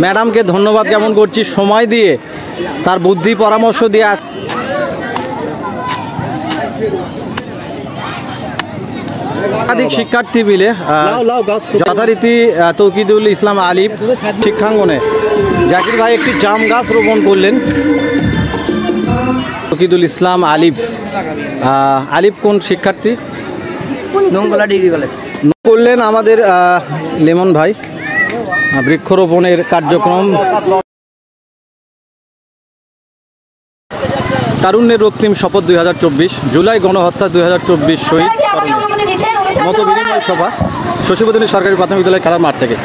ম্যাডামকে ধন্যবাদ জ্ঞাপন করছি সময় দিয়ে তার বুদ্ধি পরামর্শ দিয়ে। একাধিক শিক্ষার্থী মিলে যথারীতি তৌকিদুল ইসলাম আলিফ শিক্ষাঙ্গনে জাকির ভাই একটি জাম গাছ রোপণ করলেন। তৌকিদুল ইসলাম আলিফ আলিফ কোন শিক্ষার্থী? Nongola degree college. করলেন আমাদের লেমন ভাই বৃক্ষরোপণের কার্যক্রম। তারুণ্যের রক্তিম শপথ 2024, জুলাই গণহত্যা 2024 শহীদ মত বিনিময় সভা শশীবদনী সরকারি প্রাথমিক বিদ্যালয় খেলার মাঠ থেকে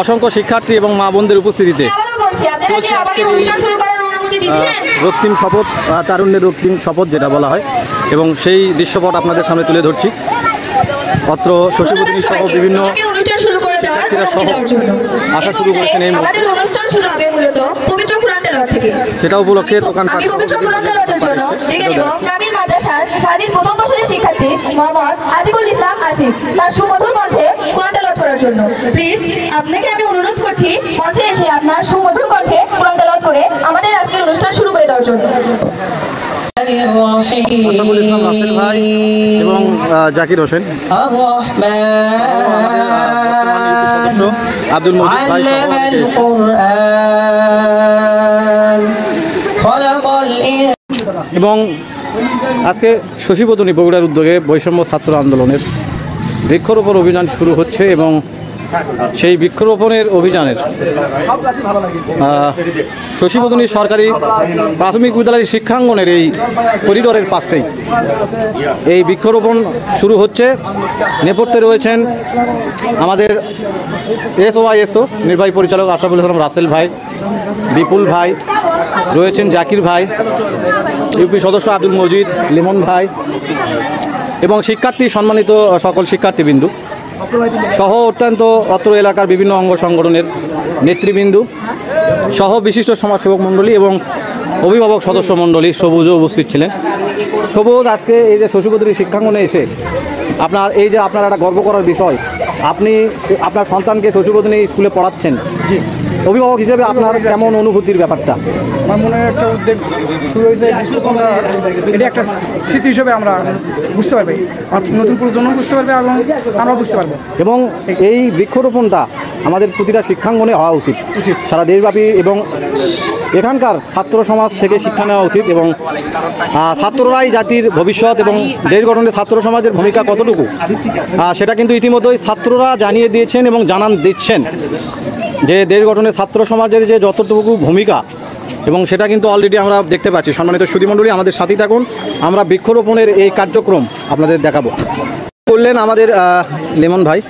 অসংখ্য শিক্ষার্থী এবং মা বোনদের উপস্থিতিতে রক্তিম শপথ, তারুণ্যের রক্তিম শপথ যেটা বলা হয়, এবং সেই দৃশ্যপট আপনাদের সামনে তুলে ধরছি। অত্র শশীবদনী সহ বিভিন্ন আসা শুরু করেছেন এই সেটা উপলক্ষে দোকানপাট প্রথম বছরের শিক্ষার্থী মোহাম্মদ আতিকুল ইসলাম আসিফ তার সুমধুর কণ্ঠে কোরআন তেলাওয়াত করার জন্য প্লিজ আপনাকে আমি অনুরোধ করছি মঞ্চে এসে আপনার সুমধুর কণ্ঠে কোরআন তেলাওয়াত করে আমাদের আজকের অনুষ্ঠান শুরু করে দেওয়ার জন্য। ভাই এবং জাকির হোসেন, আব্দুল মজিদ ভাই এবং আজকে শশীবদনী বগুড়ার উদ্যোগে বৈষম্য ছাত্র আন্দোলনের বৃক্ষরোপণ অভিযান শুরু হচ্ছে এবং সেই বৃক্ষরোপণের অভিযানের শশীবদনী সরকারি প্রাথমিক বিদ্যালয়ের শিক্ষাঙ্গনের এই করিডোরের পাশেই এই বৃক্ষরোপণ শুরু হচ্ছে। নেপথ্যে রয়েছেন আমাদের এসও নির্বাহী পরিচালক আশরাফুল ইসলাম রাসেল ভাই, বিপুল ভাই, রয়েছেন জাকির ভাই, ইউপি সদস্য আব্দুল মজিদ, লিমন ভাই এবং শিক্ষার্থী সম্মানিত সকল শিক্ষার্থীবৃন্দু সহ অত্যন্ত অত্র এলাকার বিভিন্ন অঙ্গ সংগঠনের নেতৃবৃন্দু সহ বিশিষ্ট সমাজসেবক মণ্ডলী এবং অভিভাবক সদস্য মণ্ডলী সবুজও উপস্থিত ছিলেন। সবুজ আজকে এই যে শশীবদনী শিক্ষাঙ্গনে এসে আপনার এই যে আপনার একটা গর্ব করার বিষয়, আপনি আপনার সন্তানকে শশীবদনী স্কুলে পড়াচ্ছেন, অভিভাবক হিসেবে আপনার কেমন অনুভূতির ব্যাপারটা? আমার মনে হয় একটা উদ্যোগ শুরু হয়েছে, এটা একটা স্মৃতি হিসেবে আমরা বুঝতে পারবো, নতুন প্রজন্ম বুঝতে পারবে এবং আমরাও বুঝতে পারবো। এবং এই বৃক্ষরোপণটা আমাদের প্রতিটা শিক্ষাঙ্গনে হওয়া উচিত সারা দেশব্যাপী, এবং এখানকার ছাত্র সমাজ থেকে শিক্ষা নেওয়া উচিত এবং ছাত্ররাই জাতির ভবিষ্যৎ এবং দেশ গঠনে ছাত্র সমাজের ভূমিকা কতটুকু সেটা কিন্তু ইতিমধ্যেই ছাত্ররা জানিয়ে দিয়েছেন এবং জানান দিচ্ছেন যে দেশ গঠনে ছাত্র সমাজের যে যতটুকু ভূমিকা, এবং সেটা কিন্তু অলরেডি আমরা দেখতে পাচ্ছি। সম্মানিত সুধীমণ্ডলী, আমাদের সাথেই থাকুন, আমরা বৃক্ষরোপণের এই কার্যক্রম আপনাদের দেখাবো। করলেন আমাদের লেমন ভাই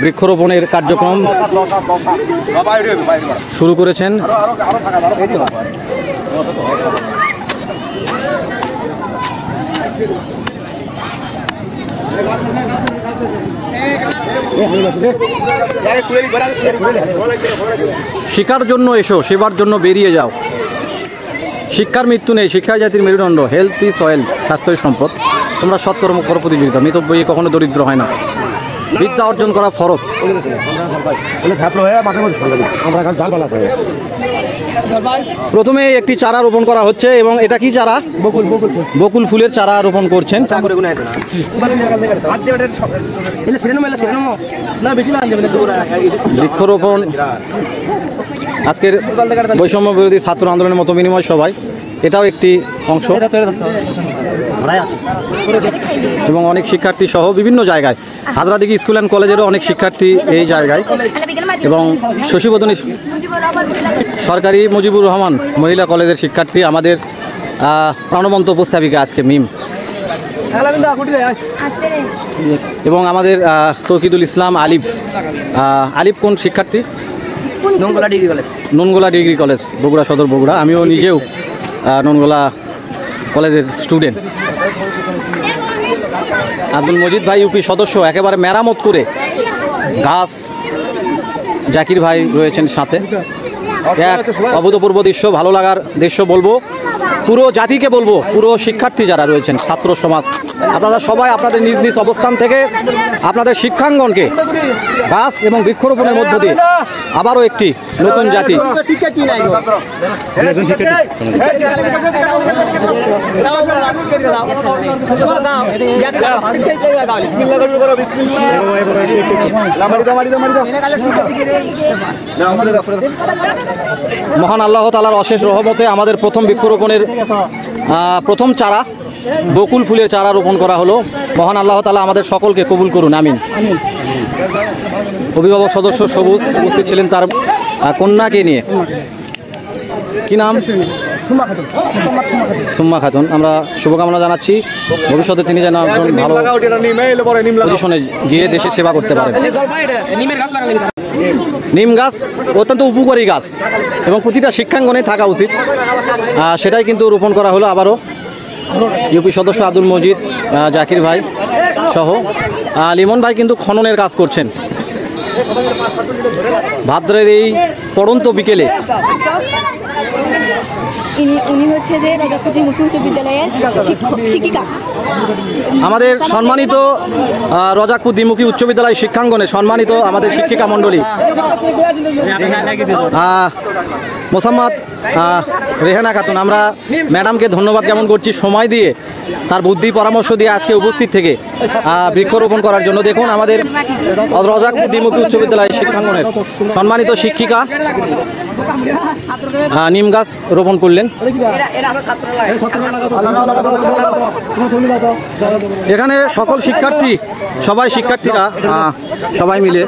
বৃক্ষরোপণের কার্যক্রম শুরু করেছেন। শিক্ষার জন্য এসো, সেবার জন্য বেরিয়ে যাও। শিক্ষার মৃত্যু নেই, শিক্ষাই জাতির মেরুদণ্ড। হেলথ ইজ ওয়েলথ, স্বাস্থ্যের সম্পদ। তোমরা সৎকর্ম করো প্রতিযোগিতা, মিতব্যয়ী কখনো দরিদ্র হয় না। বিদ্যা অর্জন করা ফরজ। প্রথমে একটি চারা রোপণ করা হচ্ছে এবং এটা কি চারা? বকুল ফুলের চারা রোপণ করছেন। বৃক্ষরোপণ আজকের বৈষম্য বিরোধী ছাত্র আন্দোলনের মতো বিনিময় সভায় এটাও একটি অংশ, এবং অনেক শিক্ষার্থী সহ বিভিন্ন জায়গায়, হাজরাদিঘি স্কুল অ্যান্ড কলেজেরও অনেক শিক্ষার্থী এই জায়গায়, এবং শশীবদনী সরকারি মুজিবুর রহমান মহিলা কলেজের শিক্ষার্থী, আমাদের প্রাণবন্ত উপস্থাপিকা আজকে মিম, এবং আমাদের তৌকিদুল ইসলাম আলিফ। আলিফ কোন শিক্ষার্থী? Nongola degree college. Nongola degree college, Bogura Sadar, Bogura. আমিও নিজেও ননগোলা কলেজের স্টুডেন্ট। আব্দুল মজিদ ভাই ইউপি সদস্য, একেবারে মেরামত করে গাছ। জাকির ভাই রয়েছেন সাথে। এক অভূতপূর্ব দৃশ্য, ভালো লাগার দৃশ্য বলবো, পুরো জাতিকে বলবো, পুরো শিক্ষার্থী যারা রয়েছেন, ছাত্র সমাজ আপনারা সবাই আপনাদের নিজ নিজ অবস্থান থেকে আপনাদের শিক্ষাঙ্গনকে গাছ এবং বৃক্ষরোপণের মধ্য দিয়ে আবারও একটি নতুন জাতি মহান আল্লাহ তাআলার অশেষ রহমতে আমাদের প্রথম বৃক্ষরোপণের প্রথম চারা বকুল ফুলের চারা রোপণ করা হলো। মহান আল্লাহ তাআলা আমাদের সকলকে কবুল করুন, আমিন। অভিভাবক সদস্য সবুজ উপস্থিত ছিলেন তার কন্যাকে নিয়ে। কি নাম? সুম্মা খাতুন। আমরা শুভকামনা জানাচ্ছি ভবিষ্যতে তিনি যেন একজন ভালো পজিশনে গিয়ে দেশের সেবা করতে পারেন। নিম গাছ অত্যন্ত উপকারী গাছ এবং প্রতিটা শিক্ষাঙ্গনে থাকা উচিত, সেটাই কিন্তু রোপণ করা হলো আবারও। ইউপি সদস্য আব্দুল মজিদ, জাকির ভাই সহ লিমন ভাই কিন্তু খননের কাজ করছেন। ভাদ্রের এই পড়ন্ত বিকেলে উনি হচ্ছে যে রাজাপুর দ্বিমুখী উচ্চ বিদ্যালয়ের শিক্ষিকা। আমাদের সম্মানিত রাজাপুর দ্বিমুখী উচ্চ বিদ্যালয় শিক্ষাঙ্গনে সম্মানিত আমাদের শিক্ষিকা মণ্ডলী মোসাম্মদ রেহানা খাতুন, আমরা ম্যাডামকে ধন্যবাদ জ্ঞাপন করছি সময় দিয়ে, তার বুদ্ধি পরামর্শ দিয়ে আজকে উপস্থিত থেকে বৃক্ষরোপণ করার জন্য। দেখুন আমাদের রাজাপুর দ্বিমুখী উচ্চ বিদ্যালয় শিক্ষাঙ্গনের সম্মানিত শিক্ষিকা নিম গাছ রোপণ করলেন। এখানে সকল শিক্ষার্থী, শিক্ষার্থীরা সবাই মিলে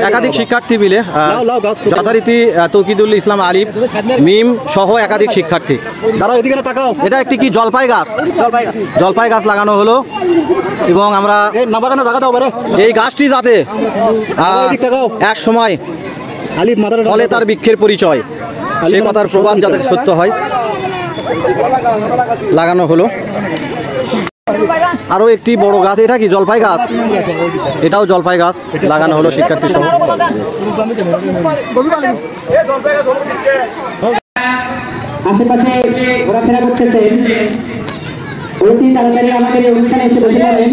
একাধিক শিক্ষার্থী মিলে যথারীতি তৌকিদুল ইসলাম আলিফ মিম সহ একাধিক শিক্ষার্থী। এটা একটি কি জলপাই গাছ, জলপাই গাছ লাগানো হলো এবং আমরা এই গাছটি যাতে এক সময় ফলে তার বৃক্ষের পরিচয়, সে কথার প্রবাদ যাতে সত্য হয় লাগানো হলো। আরো একটি বড় গাছ, এটা কি জলপাই গাছ, এটাও জলপাই গাছ লাগানো হলো শিক্ষার্থী সহ। আশেপাশে ঘোরাফেরা করতেছেন, অতি তাড়াতাড়ি আমাদের এই অনুষ্ঠানে এসে বসে যাবেন।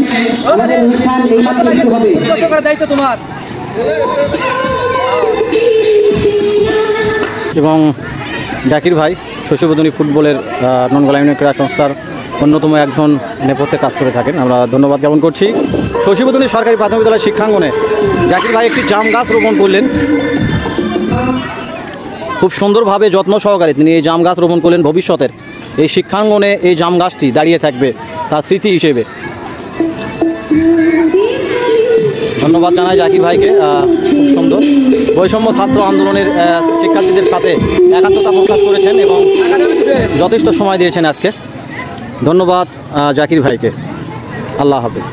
আমাদের অনুষ্ঠান এই মাত্র শুরু হবে। এবং জাকির ভাই শশীবদনী ফুটবলের ননগোলা ইউনিয়ন ক্রীড়া সংস্থার অন্যতম একজন নেপথ্যে কাজ করে থাকেন। আমরা ধন্যবাদ জ্ঞাপন করছি। শশীবদনী সরকারি প্রাথমিক বিদ্যালয় শিক্ষাঙ্গনে জাকির ভাই একটি জাম গাছ রোপণ করলেন। খুব সুন্দরভাবে যত্ন সহকারে তিনি এই জাম গাছ রোপণ করলেন। ভবিষ্যতের এই শিক্ষাঙ্গনে এই জাম গাছটি দাঁড়িয়ে থাকবে তার স্মৃতি হিসেবে। ধন্যবাদ জানাই জাকির ভাইকে। খুব সুন্দর বৈষম্য ছাত্র আন্দোলনের শিক্ষার্থীদের সাথে একাত্মতা প্রকাশ করেছেন এবং যথেষ্ট সময় দিয়েছেন আজকে। ধন্যবাদ জাকির ভাইকে। আল্লাহ হাফেজ।